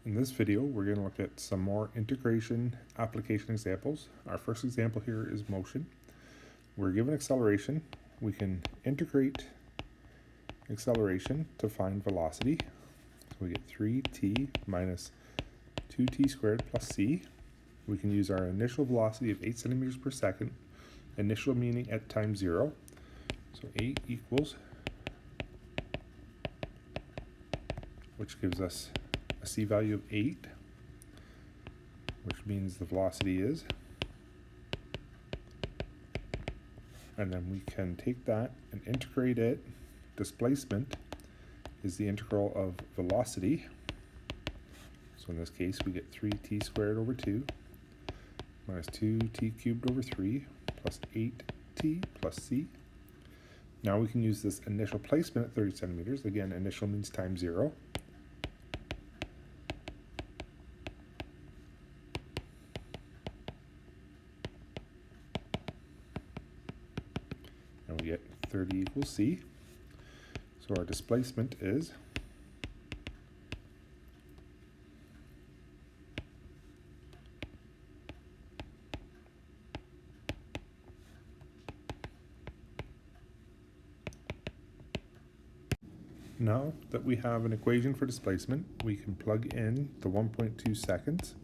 In this video, we're going to look at some more integration application examples. Our first example here is motion. We're given acceleration. We can integrate acceleration to find velocity. So we get 3t minus 2t squared plus c. We can use our initial velocity of 8 centimeters per second, initial meaning at time 0. So 8 equals, which gives us a c value of 8, which means the velocity is, and then we can take that and integrate it. Displacement is the integral of velocity, so in this case we get 3t squared over 2 minus 2t cubed over 3 plus 8t plus c. Now we can use this initial placement at 30 centimeters. Again, initial means time 0. And we get 30 equals c. So our displacement is now that we have an equation for displacement, we can plug in the 1.2 seconds.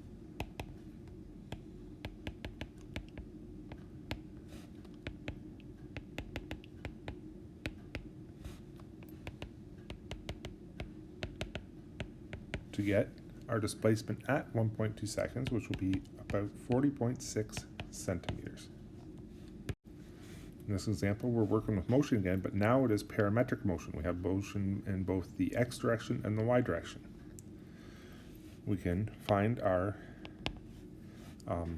To get our displacement at 1.2 seconds, which will be about 40.6 centimeters. In this example, we're working with motion again, but now it is parametric motion. We have motion in both the x direction and the y direction. We can find our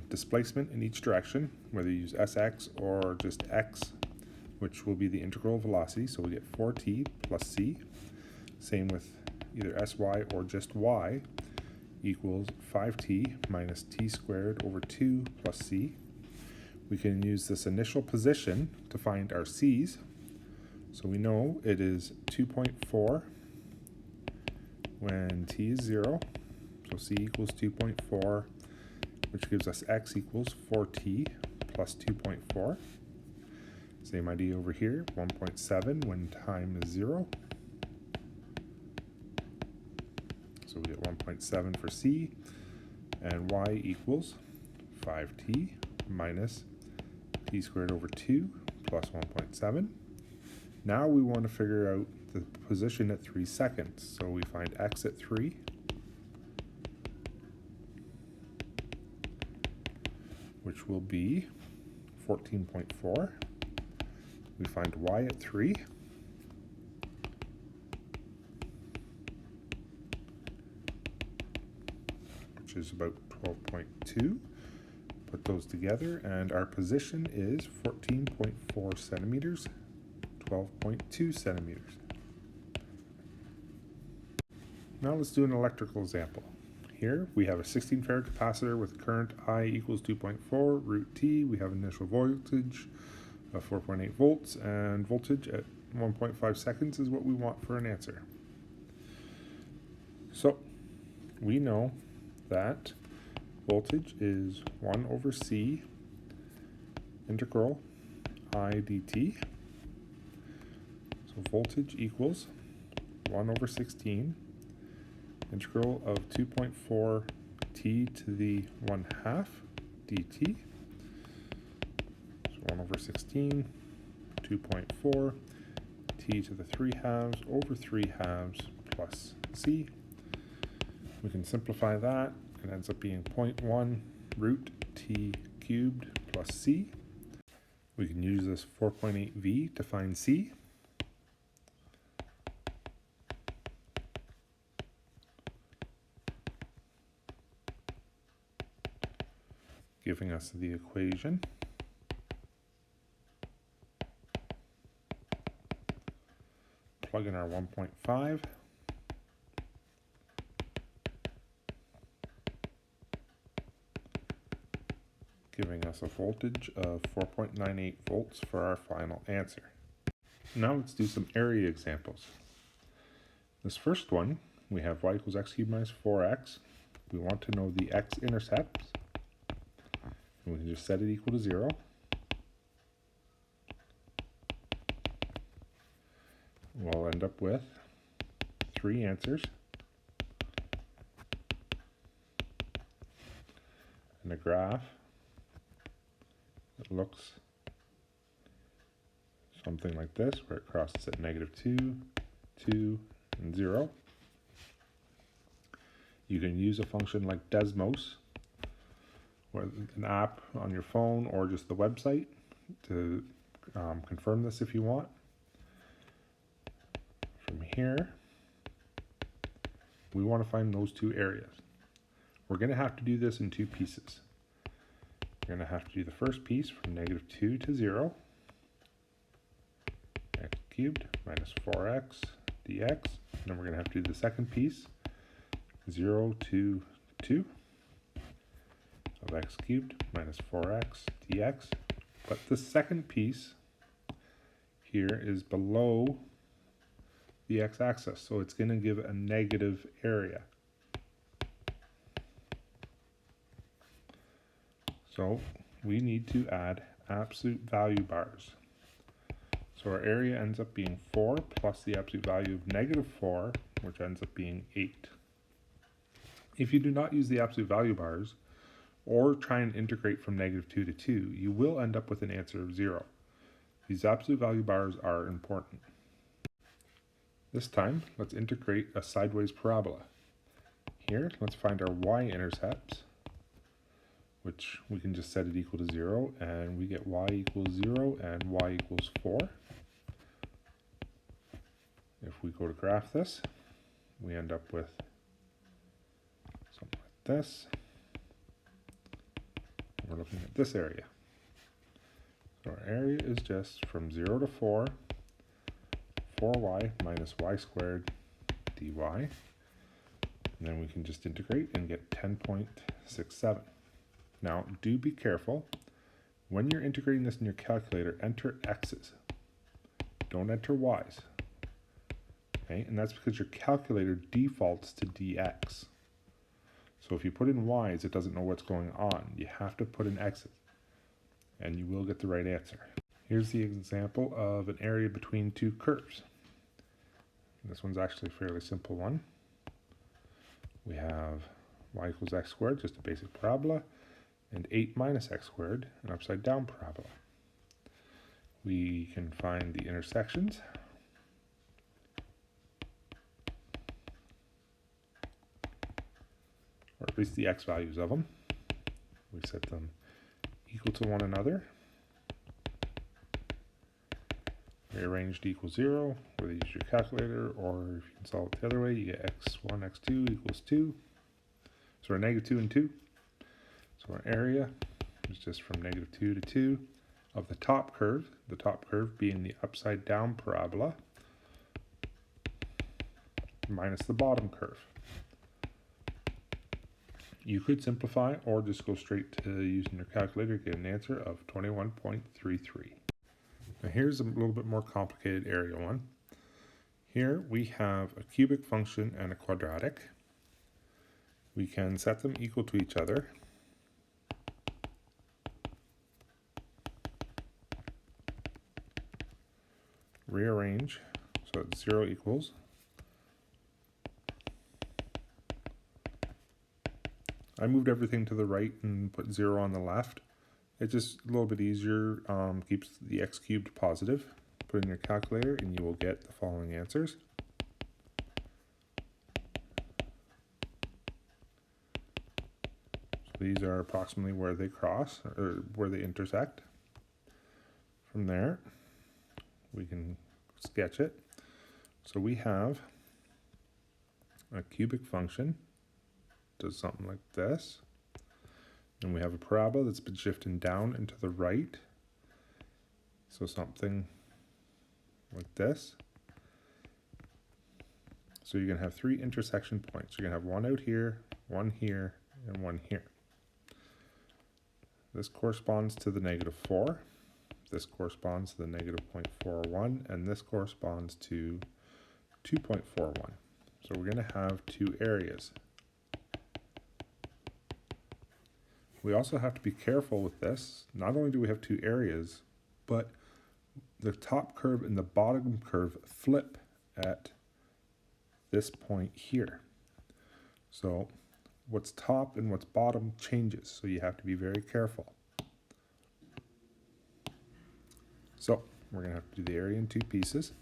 displacement in each direction, whether you use sx or just x, which will be the integral velocity. So we get 4t plus c. Same with either sy or just y, equals 5t minus t squared over 2 plus c. We can use this initial position to find our c's. So we know it is 2.4 when t is 0. So c equals 2.4, which gives us x equals 4t plus 2.4. Same idea over here, 1.7 when time is 0. So we get 1.7 for c, and y equals 5t minus t squared over 2 plus 1.7. Now we want to figure out the position at 3 seconds. So we find x at 3, which will be 14.4. We find y at 3, which is about 12.2. Put those together, and our position is 14.4 centimeters, 12.2 centimeters. Now let's do an electrical example. Here we have a 16 farad capacitor with current I equals 2.4 root T. We have initial voltage of 4.8 volts, and voltage at 1.5 seconds is what we want for an answer. So we know that voltage is 1 over c integral I dt. So voltage equals 1 over 16 integral of 2.4 t to the 1/2 dt. So 1 over 16, 2.4 t to the 3/2 over 3/2 plus c. We can simplify that. It ends up being 0.1 root t cubed plus c. We can use this 4.8v to find c. Giving us the equation. Plug in our 1.5. Giving us a voltage of 4.98 volts for our final answer. Now let's do some area examples. This first one we have y equals x cubed minus 4x. We want to know the x-intercepts. And we can just set it equal to 0. We'll end up with 3 answers. And a graph that looks something like this, where it crosses at -2, 2, and 0. You can use a function like Desmos, or an app on your phone, or just the website to confirm this if you want. From here, we want to find those 2 areas. We're going to have to do this in 2 pieces. We're going to have to do the first piece from -2 to 0, x cubed minus 4x dx. And then we're going to have to do the second piece, 0 to 2 of x cubed minus 4x dx. But the second piece here is below the x-axis, so it's going to give a negative area. So we need to add absolute value bars. So our area ends up being 4 plus the absolute value of -4, which ends up being 8. If you do not use the absolute value bars, or try and integrate from -2 to 2, you will end up with an answer of 0. These absolute value bars are important. This time, let's integrate a sideways parabola. Here, let's find our y-intercepts, which we can just set it equal to 0, and we get y equals 0 and y equals 4. If we go to graph this, we end up with something like this. And we're looking at this area. So our area is just from 0 to 4, 4y minus y squared dy. And then we can just integrate and get 10.67. Now, do be careful. When you're integrating this in your calculator, enter x's. Don't enter y's. Okay, and that's because your calculator defaults to dx. So if you put in y's, it doesn't know what's going on. You have to put in x's, and you will get the right answer. Here's the example of an area between 2 curves. This one's actually a fairly simple one. We have y equals x squared, just a basic parabola, and 8 minus x squared, an upside down parabola. We can find the intersections. Or at least the x values of them. We set them equal to one another. Rearrange to equal 0, whether you use your calculator, or if you can solve it the other way, you get x1, x2 equals 2. So we're -2 and 2. So our area is just from -2 to 2 of the top curve being the upside down parabola, minus the bottom curve. You could simplify or just go straight to using your calculator, get an answer of 21.33. Now here's a little bit more complicated area one. Here we have a cubic function and a quadratic. We can set them equal to each other. Rearrange so that 0 equals. I moved everything to the right and put 0 on the left. It's just a little bit easier, keeps the x cubed positive. Put in your calculator and you will get the following answers. So these are approximately where they cross, or where they intersect. From there, we can sketch it. So we have a cubic function, does something like this. And we have a parabola that's been shifting down and to the right. So something like this. So you're going to have 3 intersection points. You're going to have one out here, one here, and one here. This corresponds to the -4. This corresponds to the -0.41, and this corresponds to 2.41. So we're going to have two areas. We also have to be careful with this. Not only do we have two areas, but the top curve and the bottom curve flip at this point here. So what's top and what's bottom changes, so you have to be very careful. So we're going to have to do the area in two pieces.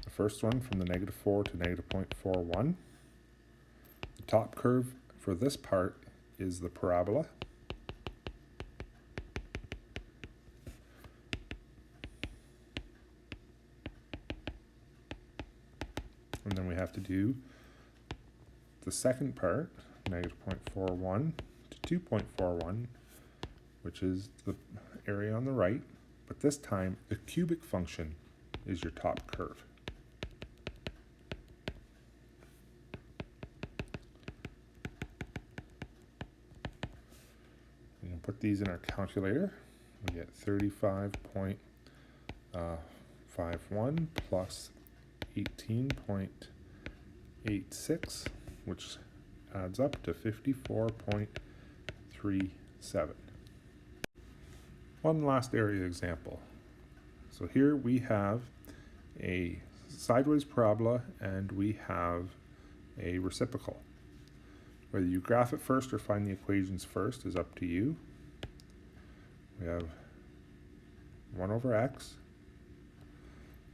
The first one from the -4 to -0.41. The top curve for this part is the parabola. And then we have to do the second part, -0.41 to 2.41, which is the area on the right. But this time, the cubic function is your top curve. We can put these in our calculator. We get 35.51 plus 18.86, which adds up to 54.37. One last area example. So here we have a sideways parabola and we have a reciprocal. Whether you graph it first or find the equations first is up to you. We have 1 over x,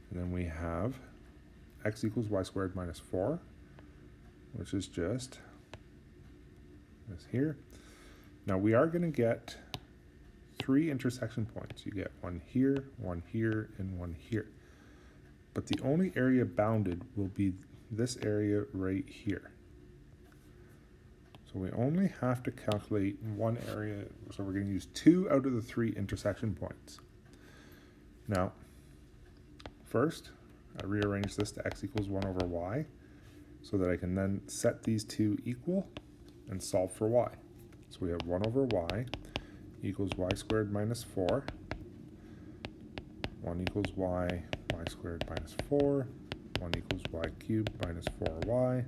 and then we have x equals y squared minus 4, which is just this here. Now we are going to get 3 intersection points. You get one here, and one here. But the only area bounded will be this area right here. So we only have to calculate one area, so we're going to use 2 out of the 3 intersection points. Now, first, I rearrange this to x equals 1 over y, so that I can then set these two equal and solve for y. So we have 1 over y equals y squared minus 4, 1 equals y squared minus 4, 1 equals y cubed minus 4y,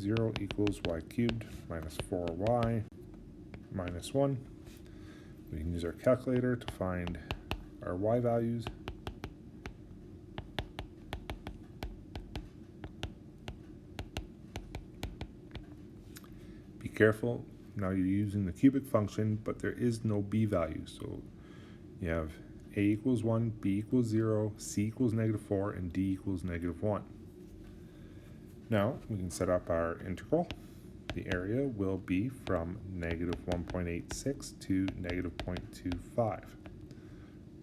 0 equals y cubed minus 4y minus 1. We can use our calculator to find our y values. Be careful, now you're using the cubic function, but there is no b value. So you have a equals 1, b equals 0, c equals -4, and d equals -1. Now we can set up our integral. The area will be from -1.86 to -0.25.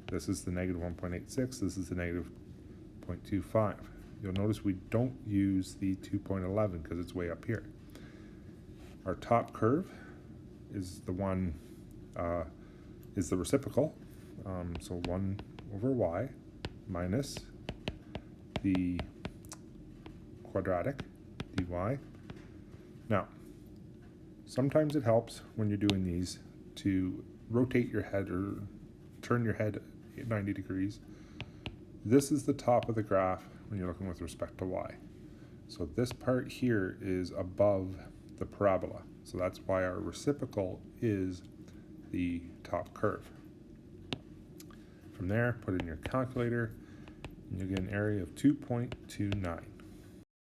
This is the -1.86, this is the -0.25. You'll notice we don't use the 2.11 because it's way up here. Our top curve is the one, is the reciprocal. So 1 over y minus the quadratic dy. Now, sometimes it helps when you're doing these to rotate your head or turn your head 90 degrees. This is the top of the graph when you're looking with respect to y. So this part here is above the parabola. So that's why our reciprocal is the top curve. From there, put in your calculator, and you'll get an area of 2.29.